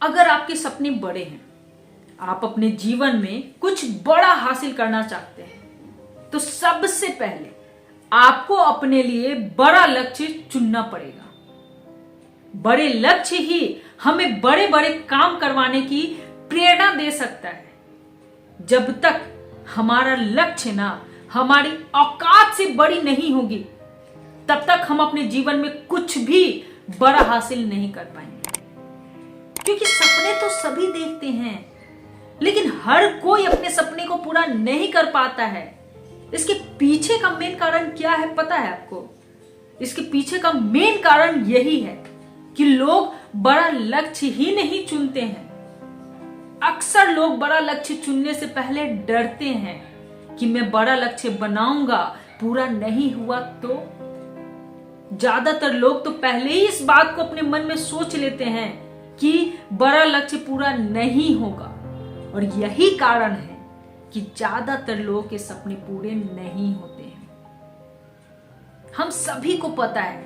अगर आपके सपने बड़े हैं, आप अपने जीवन में कुछ बड़ा हासिल करना चाहते हैं, तो सबसे पहले आपको अपने लिए बड़ा लक्ष्य चुनना पड़ेगा। बड़े लक्ष्य ही हमें बड़े बड़े काम करवाने की प्रेरणा दे सकता है। जब तक हमारा लक्ष्य ना हमारी औकात से बड़ी नहीं होगी, तब तक हम अपने जीवन में कुछ भी बड़ा हासिल नहीं कर पाएंगे। क्योंकि सपने तो सभी देखते हैं, लेकिन हर कोई अपने सपने को पूरा नहीं कर पाता है। इसके पीछे का मेन कारण क्या है पता है आपको? इसके पीछे का मेन कारण यही है कि लोग बड़ा लक्ष्य ही नहीं चुनते हैं। अक्सर लोग बड़ा लक्ष्य चुनने से पहले डरते हैं कि मैं बड़ा लक्ष्य बनाऊंगा, पूरा नहीं हुआ तो। ज्यादातर लोग तो पहले ही इस बात को अपने मन में सोच लेते हैं कि बड़ा लक्ष्य पूरा नहीं होगा, और यही कारण है कि ज्यादातर लोगों के सपने पूरे नहीं होते हैं। हम सभी को पता है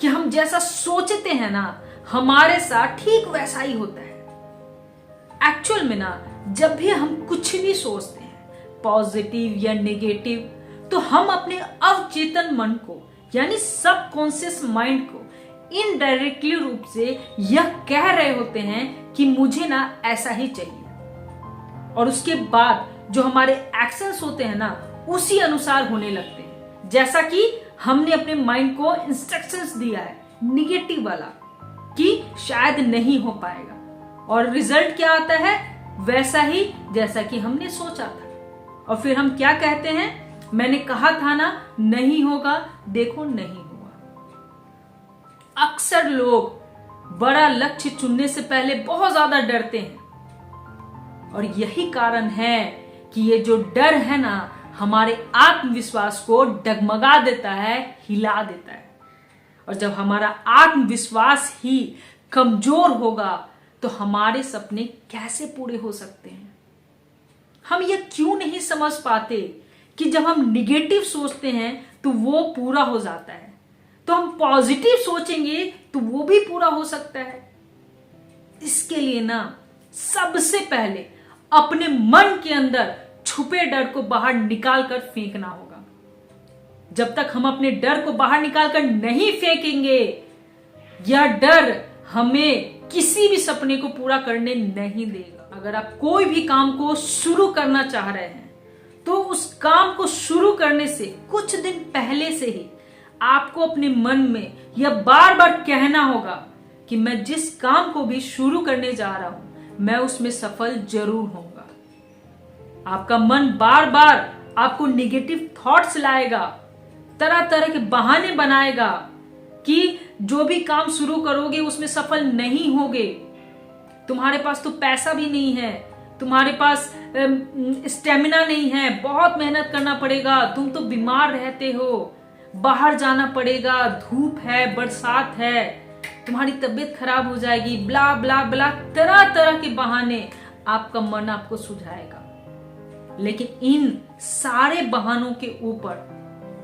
कि हम जैसा सोचते हैं ना, हमारे साथ ठीक वैसा ही होता है। एक्चुअल में ना, जब भी हम कुछ भी सोचते हैं, पॉजिटिव या नेगेटिव, तो हम अपने अवचेतन मन को यानी सबकॉन्शियस माइंड को इनडायरेक्टली रूप से यह कह रहे होते हैं कि मुझे ना ऐसा ही चाहिए, और उसके बाद जो हमारे एक्शंस होते हैं ना, उसी अनुसार होने लगते हैं। जैसा कि हमने अपने माइंड को इंस्ट्रक्शंस दिया है निगेटिव वाला कि शायद नहीं हो पाएगा, और रिजल्ट क्या आता है? वैसा ही जैसा कि हमने सोचा था। और फिर हम क्या कहते हैं? मैंने कहा था ना नहीं होगा, देखो नहीं हुआ। अक्सर लोग बड़ा लक्ष्य चुनने से पहले बहुत ज्यादा डरते हैं, और यही कारण है कि ये जो डर है ना, हमारे आत्मविश्वास को डगमगा देता है, हिला देता है। और जब हमारा आत्मविश्वास ही कमजोर होगा, तो हमारे सपने कैसे पूरे हो सकते हैं? हम ये क्यों नहीं समझ पाते कि जब हम निगेटिव सोचते हैं तो वो पूरा हो जाता है, तो हम पॉजिटिव सोचेंगे तो वो भी पूरा हो सकता है। इसके लिए ना, सबसे पहले अपने मन के अंदर छुपे डर को बाहर निकाल कर फेंकना होगा। जब तक हम अपने डर को बाहर निकाल कर नहीं फेंकेंगे, यह डर हमें किसी भी सपने को पूरा करने नहीं देगा। अगर आप कोई भी काम को शुरू करना चाह रहे हैं, तो उस काम को शुरू करने से कुछ दिन पहले से ही आपको अपने मन में यह बार बार कहना होगा कि मैं जिस काम को भी शुरू करने जा रहा हूं, मैं उसमें सफल जरूर होऊंगा। आपका मन बार बार आपको निगेटिव थॉट्स लाएगा, तरह तरह के बहाने बनाएगा कि जो भी काम शुरू करोगे उसमें सफल नहीं होगे, तुम्हारे पास तो पैसा भी नहीं है, तुम्हारे पास स्टेमिना नहीं है, बहुत मेहनत करना पड़ेगा, तुम तो बीमार रहते हो, बाहर जाना पड़ेगा, धूप है, बरसात है, तुम्हारी तबीयत खराब हो जाएगी, ब्ला ब्ला ब्ला, तरह तरह के बहाने आपका मन आपको सुझाएगा। लेकिन इन सारे बहानों के ऊपर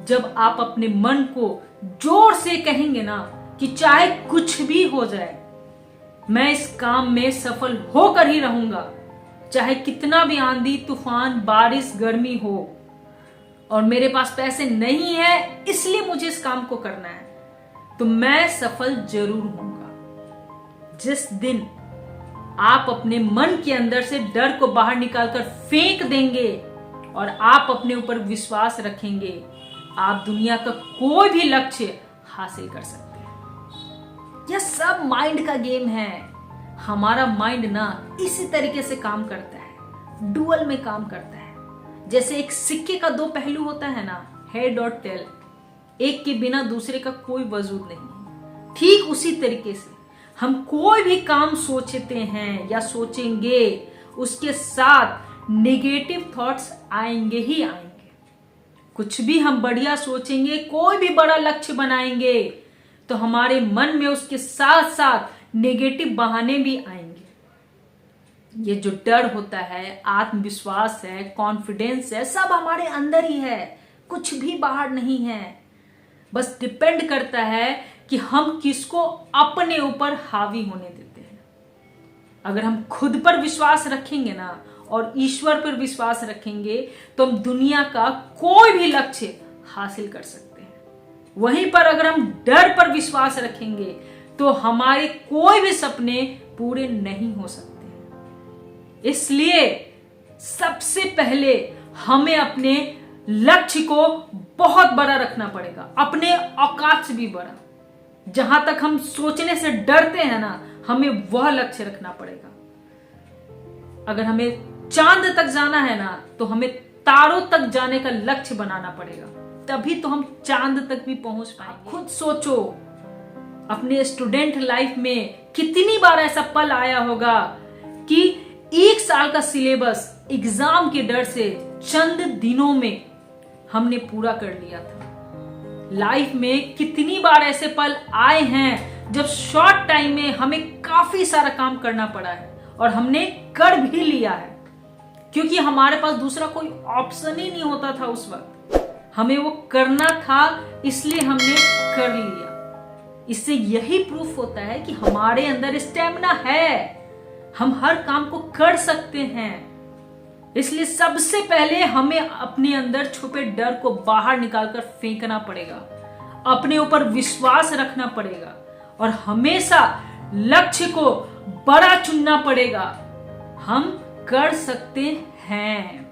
जब आप अपने मन को जोर से कहेंगे ना कि चाहे कुछ भी हो जाए, मैं इस काम में सफल होकर ही रहूंगा, चाहे कितना भी आंधी तूफान बारिश गर्मी हो, और मेरे पास पैसे नहीं है इसलिए मुझे इस काम को करना है, तो मैं सफल जरूर होऊंगा। जिस दिन आप अपने मन के अंदर से डर को बाहर निकालकर फेंक देंगे और आप अपने ऊपर विश्वास रखेंगे, आप दुनिया का कोई भी लक्ष्य हासिल कर सकते हैं। यह सब माइंड का गेम है। हमारा माइंड ना इसी तरीके से काम करता है, डुअल में काम करता है। जैसे एक सिक्के का दो पहलू होता है ना, हेड और टेल, एक के बिना दूसरे का कोई वजूद नहीं। ठीक उसी तरीके से हम कोई भी काम सोचते हैं या सोचेंगे, उसके साथ नेगेटिव थॉट्स आएंगे ही आएंगे। कुछ भी हम बढ़िया सोचेंगे, कोई भी बड़ा लक्ष्य बनाएंगे, तो हमारे मन में उसके साथ साथ नेगेटिव बहाने भी आएंगे। ये जो डर होता है, आत्मविश्वास है, कॉन्फिडेंस है, सब हमारे अंदर ही है, कुछ भी बाहर नहीं है। बस डिपेंड करता है कि हम किसको अपने ऊपर हावी होने देते हैं। अगर हम खुद पर विश्वास रखेंगे ना और ईश्वर पर विश्वास रखेंगे तो हम दुनिया का कोई भी लक्ष्य हासिल कर सकते हैं। वहीं पर अगर हम डर पर विश्वास रखेंगे तो हमारे कोई भी सपने पूरे नहीं हो सकते हैं। इसलिए सबसे पहले हमें अपने लक्ष्य को बहुत बड़ा रखना पड़ेगा, अपने औकात से भी बड़ा। जहां तक हम सोचने से डरते हैं ना, हमें वह लक्ष्य रखना पड़ेगा। अगर हमें चांद तक जाना है ना, तो हमें तारों तक जाने का लक्ष्य बनाना पड़ेगा, तभी तो हम चांद तक भी पहुंच पाएंगे। खुद सोचो, अपने स्टूडेंट लाइफ में कितनी बार ऐसा पल आया होगा कि 1 साल का सिलेबस एग्जाम के डर से चंद दिनों में हमने पूरा कर लिया था। लाइफ में कितनी बार ऐसे पल आए हैं जब शॉर्ट टाइम में हमें काफी सारा काम करना पड़ा है और हमने कर भी लिया है, क्योंकि हमारे पास दूसरा कोई ऑप्शन ही नहीं होता था। उस वक्त हमें वो करना था, इसलिए हमने कर लिया। इससे यही प्रूफ होता है कि हमारे अंदर स्टेमिना है, हम हर काम को कर सकते हैं। इसलिए सबसे पहले हमें अपने अंदर छुपे डर को बाहर निकालकर फेंकना पड़ेगा, अपने ऊपर विश्वास रखना पड़ेगा और हमेशा लक्ष्य को बड़ा चुनना पड़ेगा। हम कर सकते हैं।